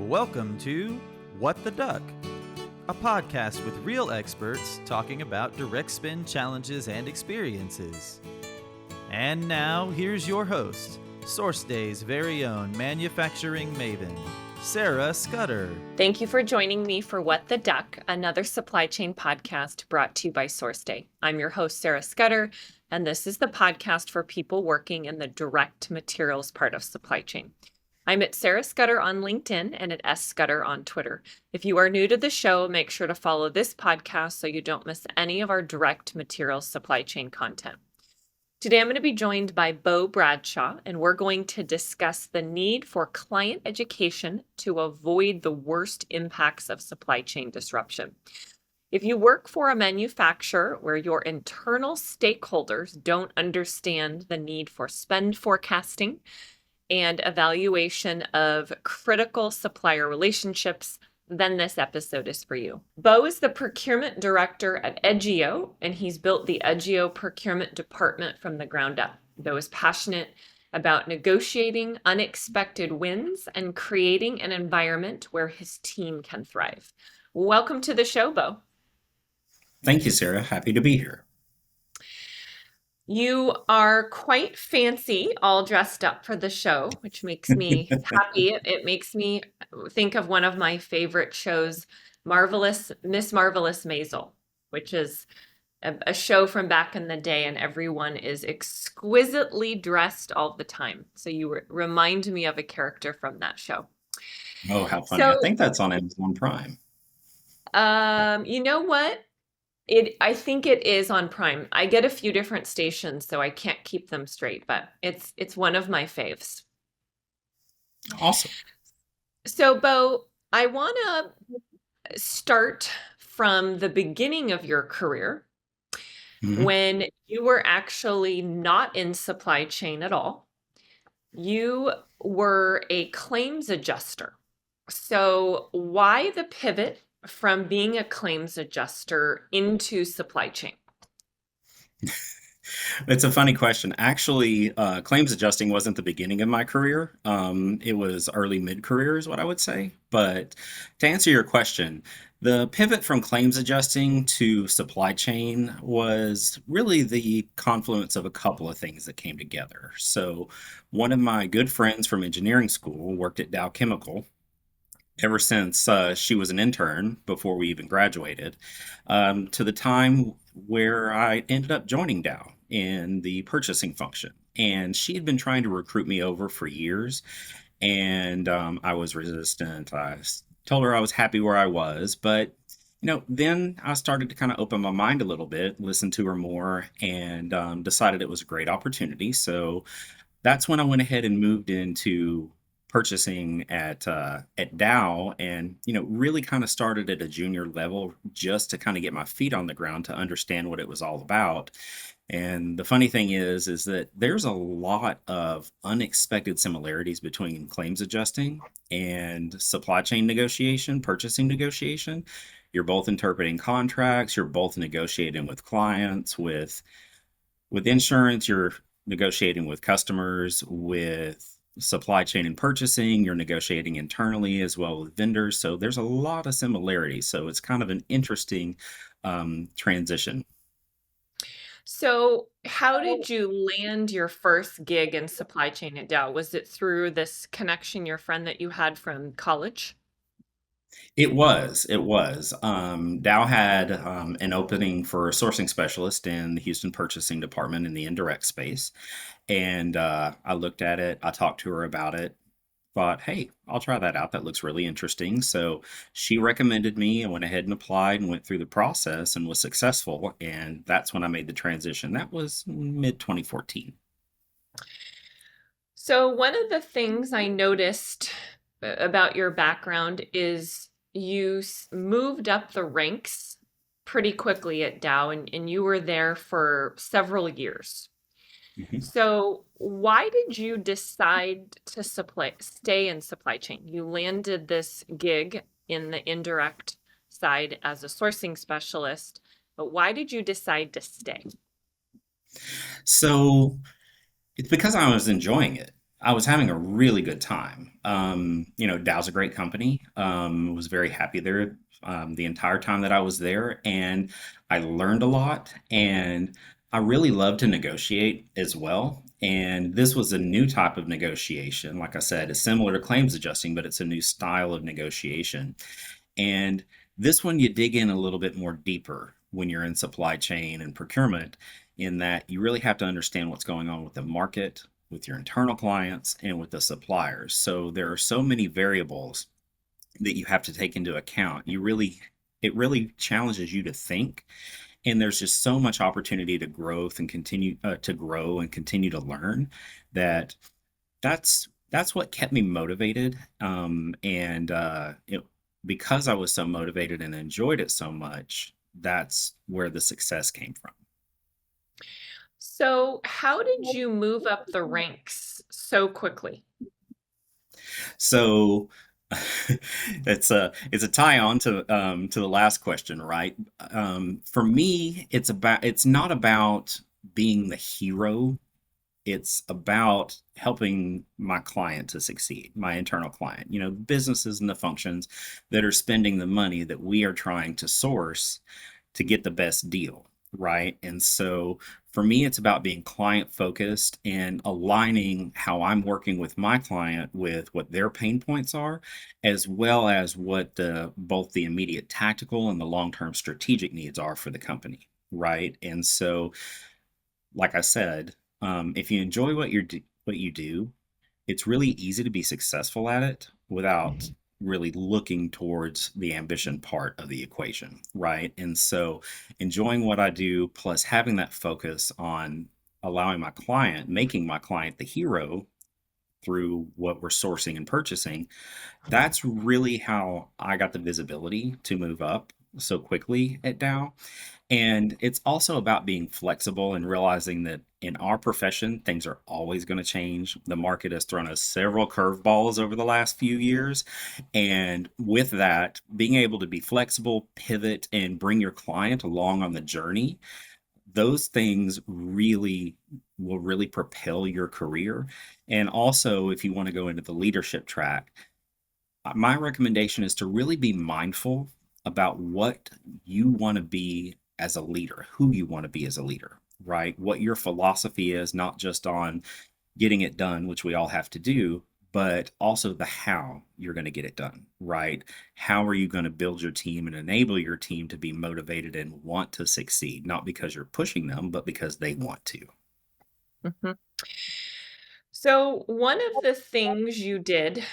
Welcome to What the Duck, a podcast with real experts talking about direct spend challenges and experiences. And now, here's your host, SourceDay's very own manufacturing maven, Sarah Scudder. Thank you for joining me for What the Duck, another supply chain podcast brought to you by SourceDay. I'm your host, Sarah Scudder, and this is the podcast for people working in the direct materials part of supply chain. I'm at Sarah Scudder on LinkedIn and at S Scudder on Twitter. If you are new to the show, make sure to follow this podcast so you don't miss any of our direct materials supply chain content. Today, I'm going to be joined by Bo Bradshaw, and we're going to discuss the need for client education to avoid the worst impacts of supply chain disruption. If you work for a manufacturer where your internal stakeholders don't understand the need for spend forecasting and evaluation of critical supplier relationships, then this episode is for you. Bo is the procurement director at Edgio, and he's built the Edgio procurement department from the ground up. Bo is passionate about negotiating unexpected wins and creating an environment where his team can thrive. Welcome to the show, Bo. Thank you, Sarah. Happy to be here. You are quite fancy, all dressed up for the show, which makes me happy. It makes me think of one of my favorite shows, Miss Marvelous Maisel, which is a show from back in the day, and everyone is exquisitely dressed all the time. So you remind me of a character from that show. Oh, how funny. I think that's on Amazon Prime. You know what? I think it is on Prime. I get a few different stations, so I can't keep them straight, but it's one of my faves. Awesome. So, Bo, I want to start from the beginning of your career when you were actually not in supply chain at all. You were a claims adjuster. So why the pivot from being a claims adjuster into supply chain? It's a funny question. Actually, claims adjusting wasn't the beginning of my career. It was early mid-career is what I would say. But to answer your question, the pivot from claims adjusting to supply chain was really the confluence of a couple of things that came together. So one of my good friends from engineering school worked at Dow Chemical ever since she was an intern before we even graduated, to the time where I ended up joining Dow in the purchasing function. And she had been trying to recruit me over for years, and I was resistant. I told her I was happy where I was, but then I started to kind of open my mind a little bit, listen to her more, and decided it was a great opportunity. So that's when I went ahead and moved into purchasing at Dow, and really kind of started at a junior level just to kind of get my feet on the ground to understand what it was all about. And the funny thing is that there's a lot of unexpected similarities between claims adjusting and supply chain negotiation, purchasing negotiation. You're both interpreting contracts, you're both negotiating with clients, with insurance, you're negotiating with customers, with supply chain and purchasing, you're negotiating internally as well with vendors. So there's a lot of similarities. So it's kind of an interesting transition. So how did you land your first gig in supply chain at Dow? Was it through this connection, your friend that you had from college? It was. Dow had an opening for a sourcing specialist in the Houston purchasing department in the indirect space. And I looked at it, I talked to her about it, thought, hey, I'll try that out. That looks really interesting. So she recommended me. I went ahead and applied and went through the process and was successful. And that's when I made the transition. That was mid 2014. So one of the things I noticed about your background is you moved up the ranks pretty quickly at Dow, and you were there for several years. So why did you decide to stay in supply chain? You landed this gig in the indirect side as a sourcing specialist, but why did you decide to stay? So it's because I was enjoying it. I was having a really good time. Dow's a great company. Was very happy there the entire time that I was there, and I learned a lot. And I really love to negotiate as well. And this was a new type of negotiation. Like I said, it's similar to claims adjusting, but it's a new style of negotiation. And this one, you dig in a little bit more deeper when you're in supply chain and procurement, in that you really have to understand what's going on with the market, with your internal clients, and with the suppliers. So there are so many variables that you have to take into account. It really challenges you to think, and there's just so much opportunity to growth and continue to grow and continue to learn that that's what kept me motivated. Because I was so motivated and enjoyed it so much, that's where the success came from. So, how did you move up the ranks so quickly? So it's a tie on to the last question, right? For me, it's not about being the hero. It's about helping my client to succeed, my internal client, businesses and the functions that are spending the money that we are trying to source to get the best deal, right? And so for me, it's about being client focused and aligning how I'm working with my client with what their pain points are, as well as what both the immediate tactical and the long-term strategic needs are for the company, right? And so, like I said, if you enjoy what you do, it's really easy to be successful at it without really looking towards the ambition part of the equation, right? And so enjoying what I do, plus having that focus on making my client the hero through what we're sourcing and purchasing, that's really how I got the visibility to move up so quickly at Dow. And it's also about being flexible and realizing that in our profession, things are always going to change. The market has thrown us several curveballs over the last few years. And with that, being able to be flexible, pivot, and bring your client along on the journey, those things will really propel your career. And also, if you want to go into the leadership track, my recommendation is to really be mindful about what you want to be as a leader, who you want to be as a leader, right? What your philosophy is, not just on getting it done, which we all have to do, but also the how you're going to get it done, right? How are you going to build your team and enable your team to be motivated and want to succeed, not because you're pushing them, but because they want to. Mhm. So, one of the things you did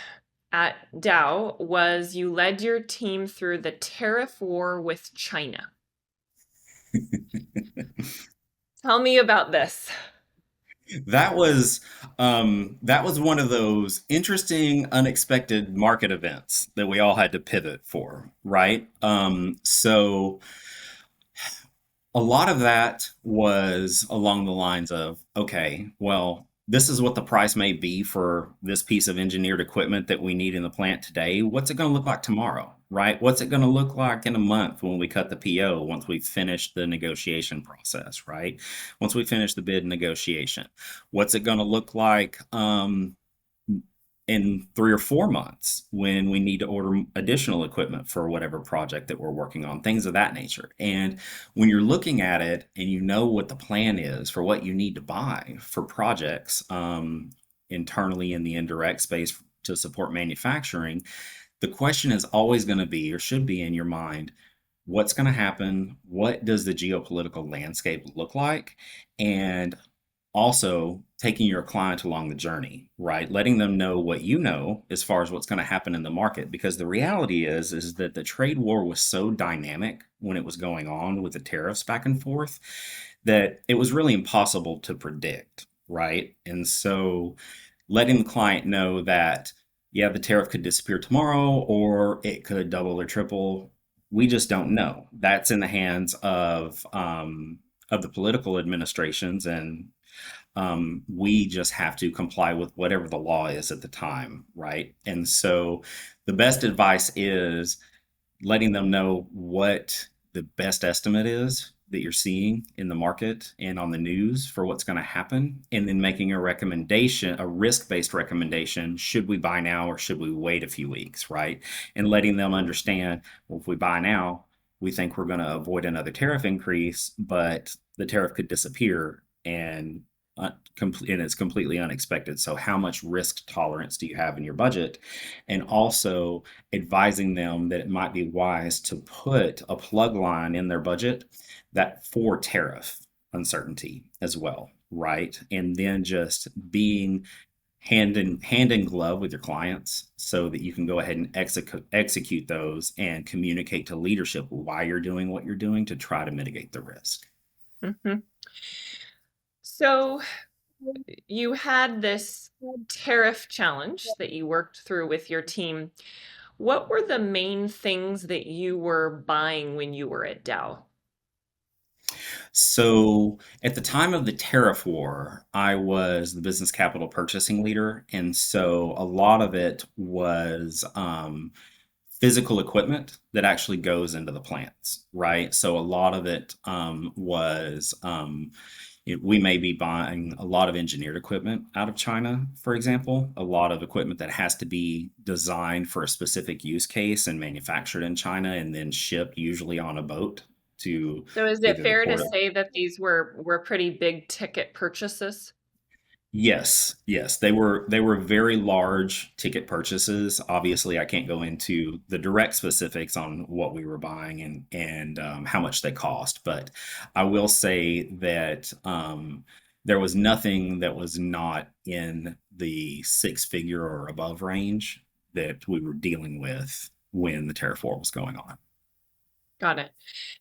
at Dow was you led your team through the tariff war with China. Tell me about this. That was one of those interesting, unexpected market events that we all had to pivot for, right? So a lot of that was along the lines of, okay, well, this is what the price may be for this piece of engineered equipment that we need in the plant today. What's it going to look like tomorrow, right? What's it going to look like in a month when we cut the PO, once we've finished the negotiation process, right? Once we finish the bid negotiation, what's it going to look like in 3 or 4 months when we need to order additional equipment for whatever project that we're working on, things of that nature. And when you're looking at it and you know what the plan is for what you need to buy for projects internally in the indirect space to support manufacturing, the question is always going to be, or should be in your mind, what's going to happen? What does the geopolitical landscape look like? And also taking your client along the journey, right? Letting them know what you know as far as what's going to happen in the market. Because the reality is that the trade war was so dynamic when it was going on with the tariffs back and forth that it was really impossible to predict, right? And so letting the client know that, yeah, the tariff could disappear tomorrow or it could double or triple. We just don't know. That's in the hands of the political administrations, and we just have to comply with whatever the law is at the time, right? And so the best advice is letting them know what the best estimate is that you're seeing in the market and on the news for what's going to happen, and then making a recommendation, a risk-based recommendation. Should we buy now or should we wait a few weeks, right? And letting them understand, well, if we buy now, we think we're going to avoid another tariff increase, but the tariff could disappear and and it's completely unexpected. So how much risk tolerance do you have in your budget? And also advising them that it might be wise to put a plug line in their budget that for tariff uncertainty as well, right? And then just being hand in glove with your clients so that you can go ahead and execute those and communicate to leadership why you're doing what you're doing to try to mitigate the risk. Mhm. So you had this tariff challenge that you worked through with your team. What were the main things that you were buying when you were at Dow? So at the time of the Tariff War, I was the business capital purchasing leader. And so a lot of it was physical equipment that actually goes into the plants, right? So a lot of it was we may be buying a lot of engineered equipment out of China, for example, a lot of equipment that has to be designed for a specific use case and manufactured in China and then shipped usually on a boat to So is it either the fair to port. say that these were pretty big ticket purchases? Yes, yes, they were very large ticket purchases. Obviously, I can't go into the direct specifics on what we were buying and how much they cost, but I will say that there was nothing that was not in the six-figure or above range that we were dealing with when the tariff war was going on. Got it.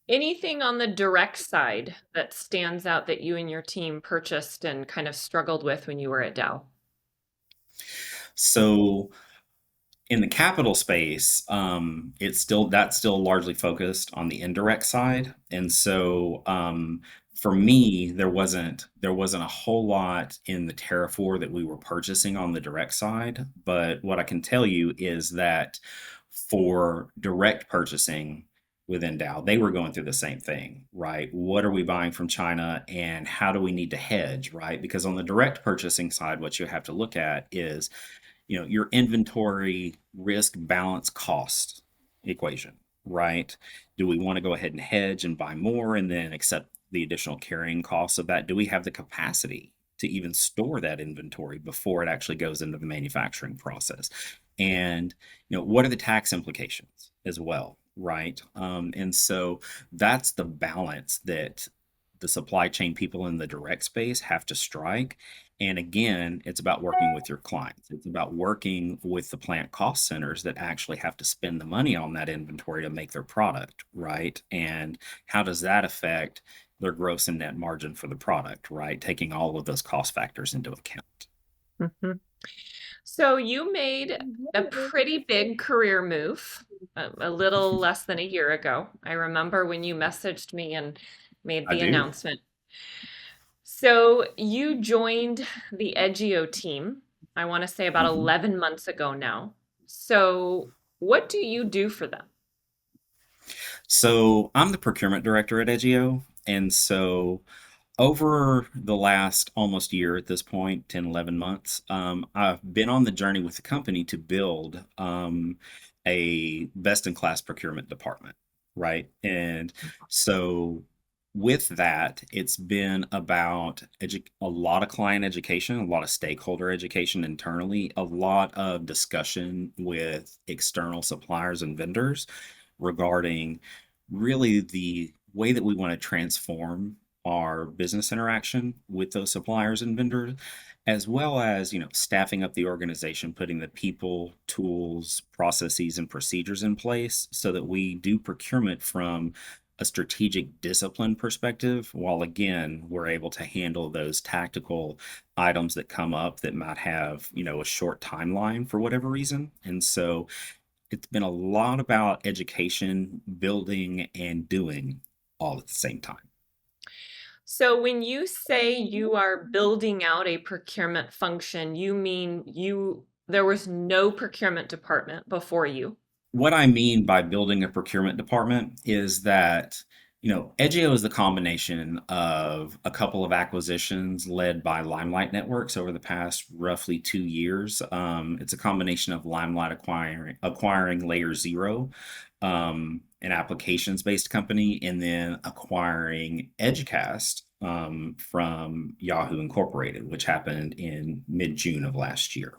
Anything on the direct side that stands out that you and your team purchased and kind of struggled with when you were at Dow? So in the capital space, that's still largely focused on the indirect side, and so for me, there wasn't a whole lot in the tariff war that we were purchasing on the direct side. But what I can tell you is that for direct purchasing within Dow, they were going through the same thing, right? What are we buying from China, and how do we need to hedge, right? Because on the direct purchasing side, what you have to look at is your inventory risk balance cost equation, right? Do we want to go ahead and hedge and buy more and then accept the additional carrying costs of that? Do we have the capacity to even store that inventory before it actually goes into the manufacturing process? And what are the tax implications as well, right? And so that's the balance that the supply chain people in the direct space have to strike. And again, it's about working with your clients. It's about working with the plant cost centers that actually have to spend the money on that inventory to make their product, right? And how does that affect their gross and net margin for the product, right? Taking all of those cost factors into account. Mhm. So you made a pretty big career move a little less than a year ago. I remember when you messaged me and made I the do. announcement. So you joined the Edgio team, I want to say about Mhm. 11 months ago now. So what do you do for them? So I'm the procurement director at Edgio. And so over the last almost year at this point, 10, 11 months, I've been on the journey with the company to build a best-in-class procurement department, right? And so with that, it's been about a lot of client education, a lot of stakeholder education internally, a lot of discussion with external suppliers and vendors regarding really the way that we want to transform our business interaction with those suppliers and vendors, as well as, staffing up the organization, putting the people, tools, processes, and procedures in place so that we do procurement from a strategic discipline perspective, while again, we're able to handle those tactical items that come up that might have, a short timeline for whatever reason. And so it's been a lot about education, building, and doing all at the same time. So when you say you are building out a procurement function, you mean there was no procurement department before you? What I mean by building a procurement department is that Edgio is the combination of a couple of acquisitions led by Limelight Networks over the past roughly 2 years. It's a combination of Limelight acquiring Layer Zero, an applications-based company, and then acquiring Edgecast from Yahoo Incorporated, which happened in mid-June of last year.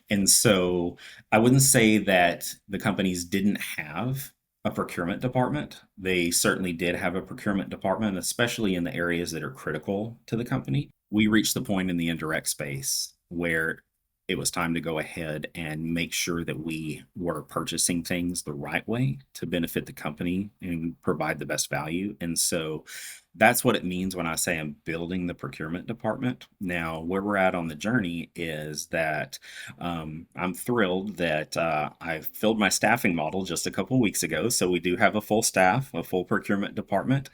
And so I wouldn't say that the companies didn't have a procurement department. They certainly did have a procurement department, especially in the areas that are critical to the company. We reached the point in the indirect space where it was time to go ahead and make sure that we were purchasing things the right way to benefit the company and provide the best value. And so that's what it means when I say I'm building the procurement department. Now, where we're at on the journey is that I'm thrilled that I filled my staffing model just a couple weeks ago. So we do have a full staff, a full procurement department.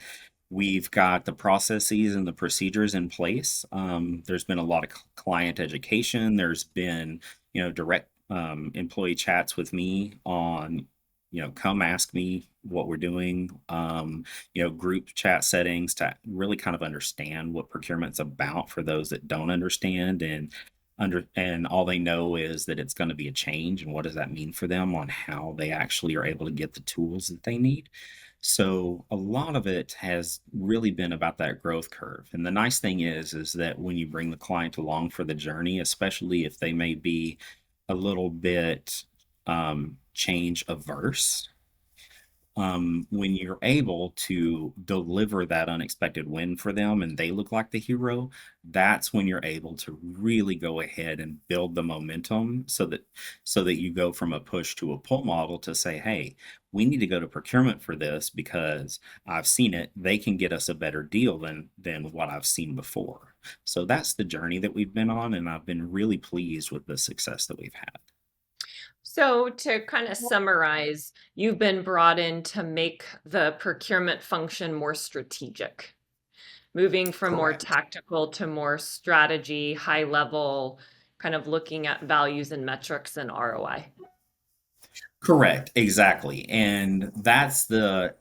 We've got the processes and the procedures in place. There's been a lot of client education. There's been, direct employee chats with me on, come ask me what we're doing, group chat settings to really kind of understand what procurement's about for those that don't understand and all they know is that it's going to be a change and what does that mean for them on how they actually are able to get the tools that they need. So a lot of it has really been about that growth curve. And the nice thing is that when you bring the client along for the journey, especially if they may be a little bit change averse, when you're able to deliver that unexpected win for them and they look like the hero, that's when you're able to really go ahead and build the momentum so that you go from a push to a pull model to say, hey, we need to go to procurement for this because I've seen it. They can get us a better deal than what I've seen before. So that's the journey that we've been on, and I've been really pleased with the success that we've had. So to kind of summarize, you've been brought in to make the procurement function more strategic, moving from more Correct. tactical to more strategy, high level, kind of looking at values and metrics and ROI. Correct, exactly. And that's the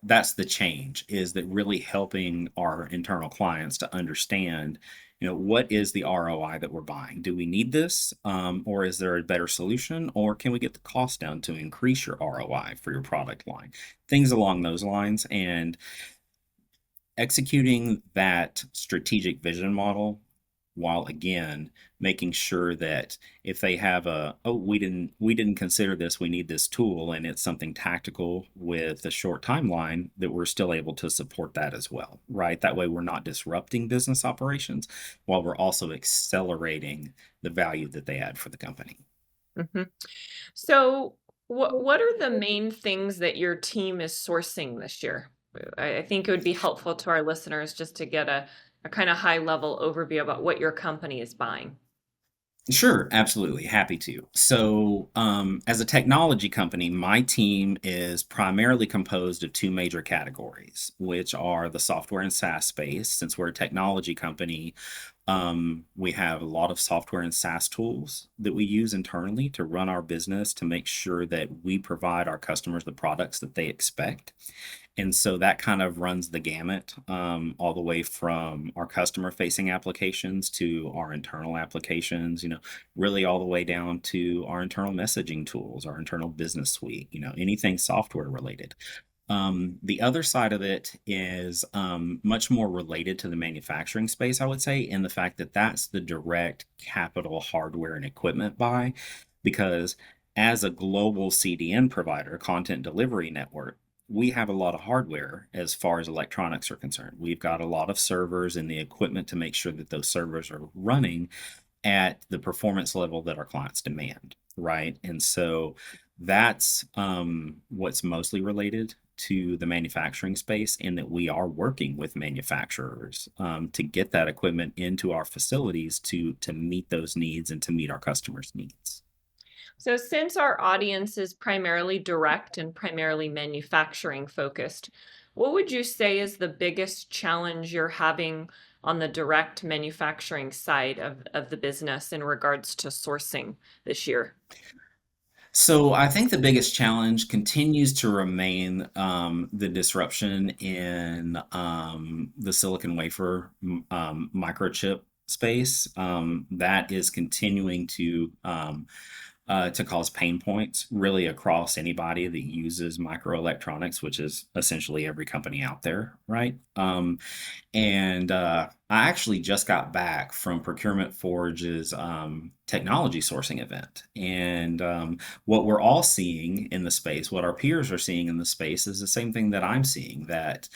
change is that really helping our internal clients to understand, what is the ROI that we're buying? Do we need this? Or is there a better solution? Or can we get the cost down to increase your ROI for your product line? Things along those lines. And executing that strategic vision model while again making sure that if they have we didn't consider this, we need this tool and it's something tactical with a short timeline, that we're still able to support that as well, right? That way we're not disrupting business operations while we're also accelerating the value that they add for the company. Mhm. So what are the main things that your team is sourcing this year? I think it would be helpful to our listeners just to get a kind of high level overview about what your company is buying. Sure, absolutely. Happy to. So, as a technology company, my team is primarily composed of two major categories, which are the software and SaaS space. Since we're a technology company, we have a lot of software and SaaS tools that we use internally to run our business to make sure that we provide our customers the products that they expect. And so that kind of runs the gamut, all the way from our customer facing applications to our internal applications, really all the way down to our internal messaging tools, our internal business suite, anything software related. The other side of it is much more related to the manufacturing space, I would say, in the fact that that's the direct capital hardware and equipment buy, because as a global CDN provider, content delivery network, we have a lot of hardware as far as electronics are concerned. We've got a lot of servers and the equipment to make sure that those servers are running at the performance level that our clients demand, right? And so that's what's mostly related to the manufacturing space, in that we are working with manufacturers to get that equipment into our facilities to meet those needs and to meet our customers' needs. So since our audience is primarily direct and primarily manufacturing focused, what would you say is the biggest challenge you're having on the direct manufacturing side of the business in regards to sourcing this year? So I think the biggest challenge continues to remain the disruption in the silicon wafer microchip space. That is continuing to cause pain points really across anybody that uses microelectronics, which is essentially every company out there, right? And I actually just got back from Procurement Forge's technology sourcing event. And what we're all seeing in the space, what our peers are seeing in the space, is the same thing that I'm seeing, that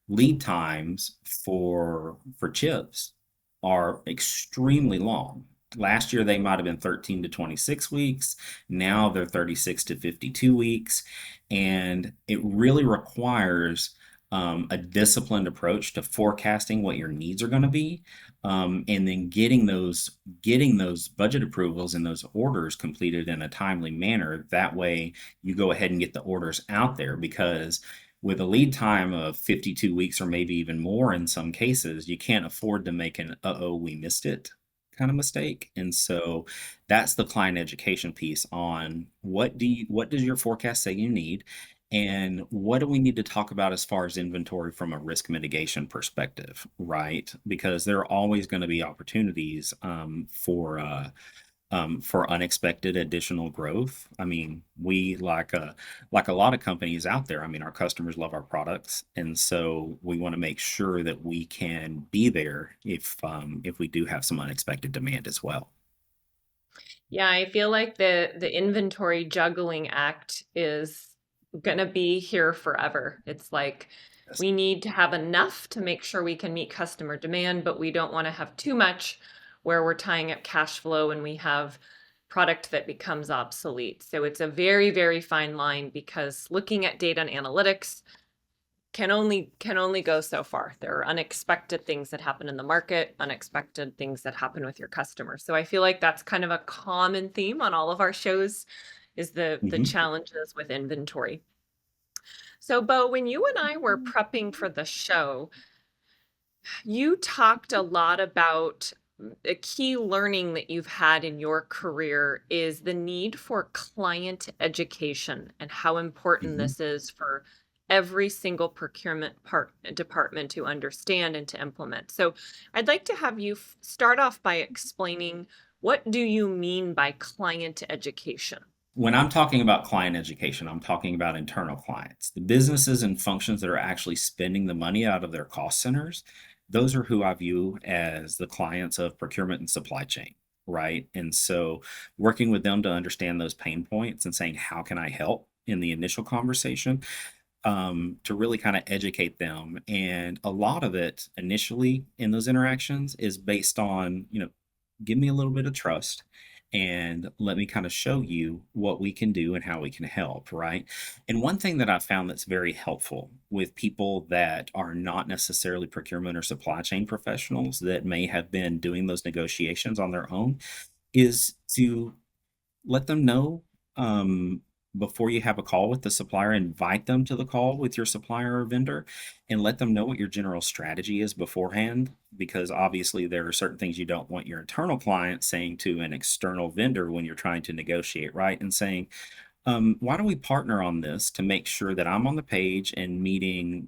lead times for chips are extremely long. Last year they might have been 13 to 26 weeks. Now they're 36 to 52 weeks. And it really requires a disciplined approach to forecasting what your needs are going to be, and then getting those budget approvals and those orders completed in a timely manner. That way, you go ahead and get the orders out there, because with a lead time of 52 weeks or maybe even more in some cases, you can't afford to make an "uh-oh, we missed it" kind of mistake. And so that's the client education piece on what does your forecast say you need, and what do we need to talk about as far as inventory from a risk mitigation perspective, right? Because there are always going to be opportunities for unexpected additional growth. I mean, we like a lot of companies out there. I mean, our customers love our products, and so we want to make sure that we can be there if we do have some unexpected demand as well. Yeah, I feel like the inventory juggling act is gonna be here forever. It's like Yes. we need to have enough to make sure we can meet customer demand, but we don't want to have too much where we're tying up cash flow and we have product that becomes obsolete. So it's a very, very fine line because looking at data and analytics can only go so far. There are unexpected things that happen in the market, unexpected things that happen with your customers. So I feel like that's kind of a common theme on all of our shows is the Mhm. challenges with inventory. So Bo, when you and I were prepping for the show, you talked a lot about a key learning that you've had in your career is the need for client education and how important Mhm. this is for every single procurement department to understand and to implement. So I'd like to have you start off by explaining what do you mean by client education? When I'm talking about client education, I'm talking about internal clients, the businesses and functions that are actually spending the money out of their cost centers. Those are who I view as the clients of procurement and supply chain, right? And so working with them to understand those pain points and saying, how can I help in the initial conversation, to really kind of educate them. And a lot of it initially in those interactions is based on, give me a little bit of trust and let me kind of show you what we can do and how we can help, right? And one thing that I found that's very helpful with people that are not necessarily procurement or supply chain professionals that may have been doing those negotiations on their own is to let them know, before you have a call with the supplier, invite them to the call with your supplier or vendor and let them know what your general strategy is beforehand. Because obviously, there are certain things you don't want your internal client saying to an external vendor when you're trying to negotiate, right? And saying, why don't we partner on this to make sure that I'm on the page and meeting,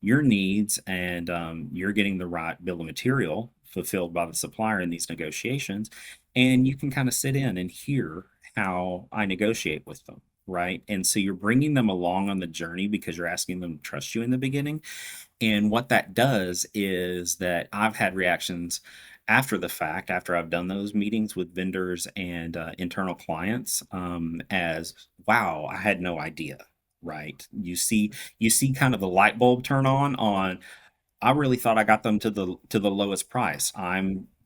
your needs, and you're getting the right bill of material fulfilled by the supplier in these negotiations, and you can kind of sit in and hear how I negotiate with them, right? And so you're bringing them along on the journey because you're asking them to trust you in the beginning. And what that does is that I've had reactions after the fact, after I've done those meetings with vendors and internal clients, as wow, I had no idea. Right? You see kind of the light bulb turn on. I really thought I got them to the lowest price.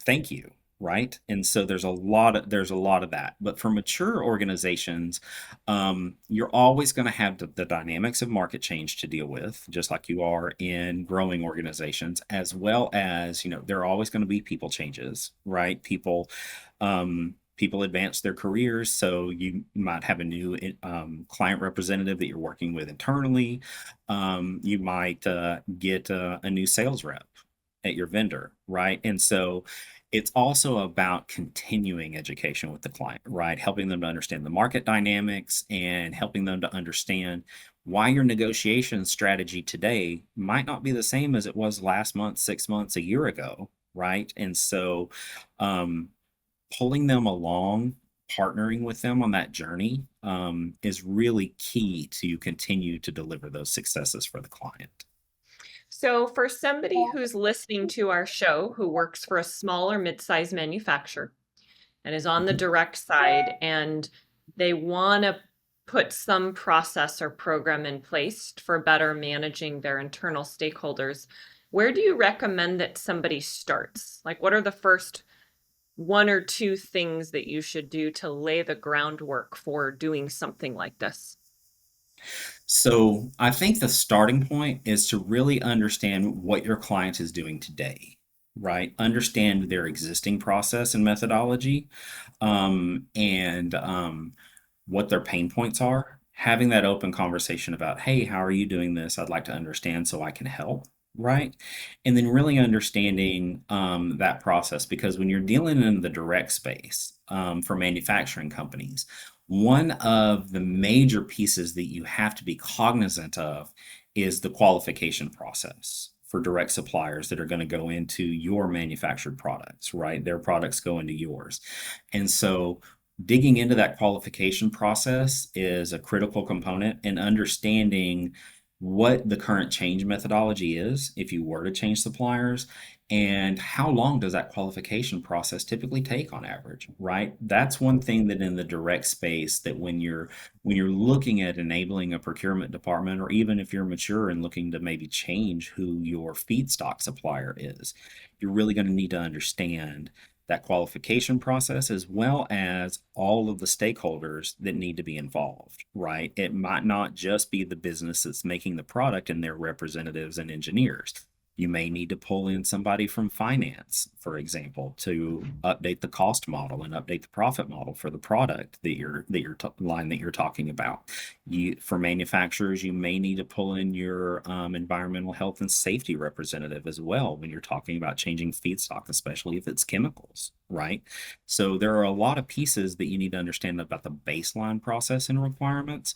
Thank you, right? And so there's a lot of that. But for mature organizations, you're always going to have the dynamics of market change to deal with, just like you are in growing organizations, as well as there are always going to be people changes, right? People advance their careers, so you might have a new client representative that you're working with internally. You might get a new sales rep at your vendor, right? And so It's also about continuing education with the client, right? Helping them to understand the market dynamics and helping them to understand why your negotiation strategy today might not be the same as it was last month, 6 months, a year ago, right? And so, um, pulling them along, partnering with them on that journey, is really key to continue to deliver those successes for the client. So, for somebody who's listening to our show who works for a small or mid-sized manufacturer and is on the Mhm. direct side and they want to put some process or program in place for better managing their internal stakeholders, where do you recommend that somebody starts? Like, what are the first one or two things that you should do to lay the groundwork for doing something like this? So I think the starting point is to really understand what your client is doing today, right? Understand their existing process and methodology, and what their pain points are. Having that open conversation about, hey, how are you doing this? I'd like to understand so I can help, right? And then really understanding that process, because when you're dealing in the direct space for manufacturing companies, one of the major pieces that you have to be cognizant of is the qualification process for direct suppliers that are going to go into your manufactured products, right? Their products go into yours. And so digging into that qualification process is a critical component, and understanding what the current change methodology is if you were to change suppliers, and how long does that qualification process typically take on average, right? That's one thing that in the direct space, that when you're looking at enabling a procurement department, or even if you're mature and looking to maybe change who your feedstock supplier is, you're really going to need to understand that qualification process, as well as all of the stakeholders that need to be involved, right? It might not just be the business that's making the product and their representatives and engineers. You may need to pull in somebody from finance, for example, to update the cost model and update the profit model for the product line that you're talking about. For manufacturers, you may need to pull in your environmental health and safety representative as well when you're talking about changing feedstock, especially if it's chemicals, right? So there are a lot of pieces that you need to understand about the baseline process and requirements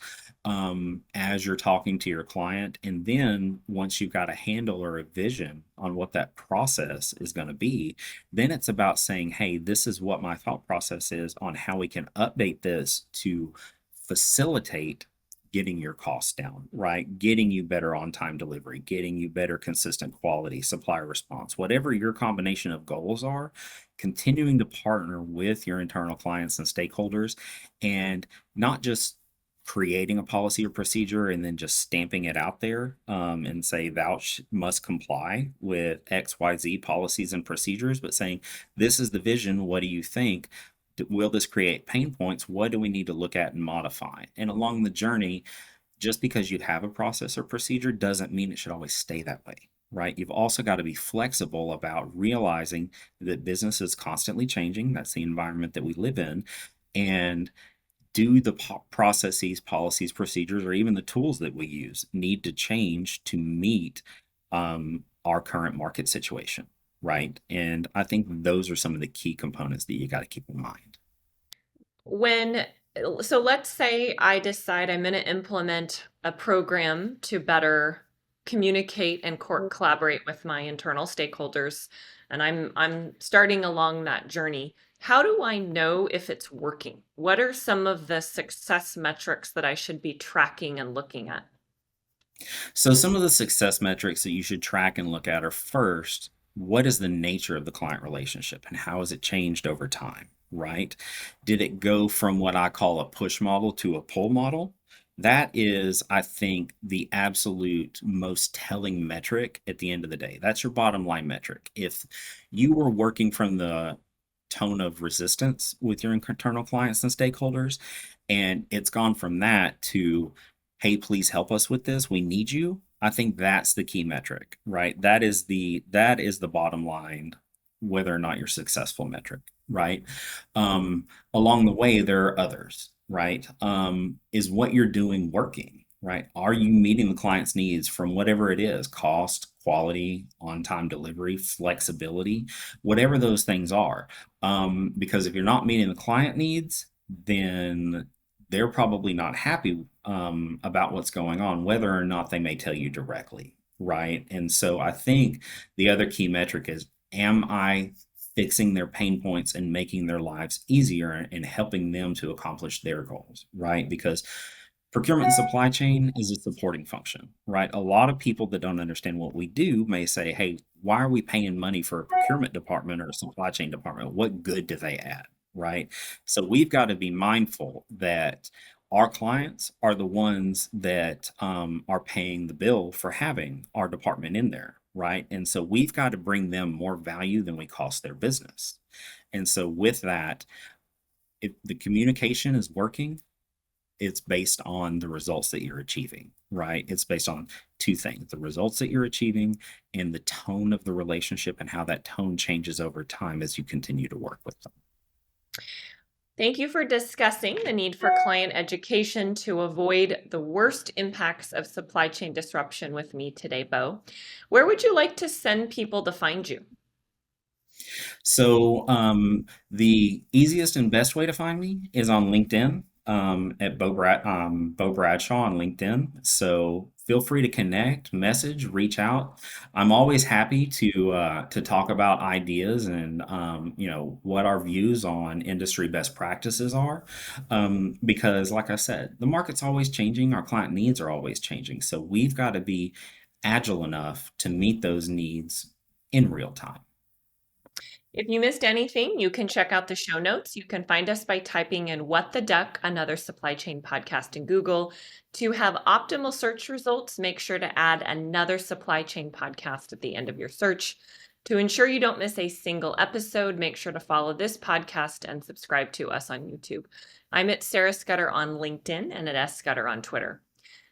as you're talking to your client. And then once you've got a handle or a vision on what that process is going to be, then it's about saying, hey, this is what my thought process is on how we can update this to facilitate getting your costs down, right? Getting you better on time delivery, getting you better consistent quality, supplier response, whatever your combination of goals are, continuing to partner with your internal clients and stakeholders, and not just creating a policy or procedure and then just stamping it out there, and say thou must comply with XYZ policies and procedures, but saying, this is the vision. What do you think? Will this create pain points? What do we need to look at and modify? And along the journey, just because you have a process or procedure doesn't mean it should always stay that way, right? You've also got to be flexible about realizing that business is constantly changing. That's the environment that we live in. And do the processes, policies, procedures, or even the tools that we use need to change to meet our current market situation, right? And I think those are some of the key components that you got to keep in mind. When so let's say I decide I'm going to implement a program to better communicate and collaborate with my internal stakeholders, and I'm starting along that journey. How do I know if it's working? What are some of the success metrics that I should be tracking and looking at? So some of the success metrics that you should track and look at are, first, what is the nature of the client relationship and how has it changed over time, right? Did it go from what I call a push model to a pull model? That is, I think, the absolute most telling metric at the end of the day. That's your bottom line metric. If you were working from the tone of resistance with your internal clients and stakeholders, and it's gone from that to, hey, please help us with this, we need you. I think that's the key metric, right? That is the bottom line, whether or not you're successful metric, right? Along the way, there are others, right? Is what you're doing working? right? Are you meeting the client's needs from whatever it is, cost, quality, on-time delivery, flexibility, whatever those things are? Because if you're not meeting the client needs, then they're probably not happy about what's going on, whether or not they may tell you directly, right? And so I think the other key metric is, am I fixing their pain points and making their lives easier and helping them to accomplish their goals, right? Because procurement and supply chain is a supporting function, right? A lot of people that don't understand what we do may say, hey, why are we paying money for a procurement department or a supply chain department? What good do they add, right? So we've got to be mindful that our clients are the ones that are paying the bill for having our department in there, right? And so we've got to bring them more value than we cost their business. And so with that, if the communication is working, it's based on the results that you're achieving, right? It's based on two things: the results that you're achieving and the tone of the relationship, and how that tone changes over time as you continue to work with them. Thank you for discussing the need for client education to avoid the worst impacts of supply chain disruption with me today, Bo. Where would you like to send people to find you? So the easiest and best way to find me is on LinkedIn, at Bo Bradshaw on LinkedIn. So feel free to connect, message, reach out. I'm always happy to talk about ideas and what our views on industry best practices are, because like I said, the market's always changing, our client needs are always changing. So we've got to be agile enough to meet those needs in real time. If you missed anything, you can check out the show notes. You can find us by typing in What the Duck, another supply chain podcast in Google. To have optimal search results, make sure to add another supply chain podcast at the end of your search. To ensure you don't miss a single episode, make sure to follow this podcast and subscribe to us on YouTube. I'm at Sarah Scudder on LinkedIn and at S. Scudder on Twitter.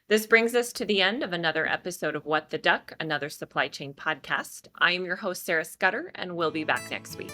This brings us to the end of another episode of What the Duck, another supply chain podcast. I am your host, Sarah Scudder, and we'll be back next week.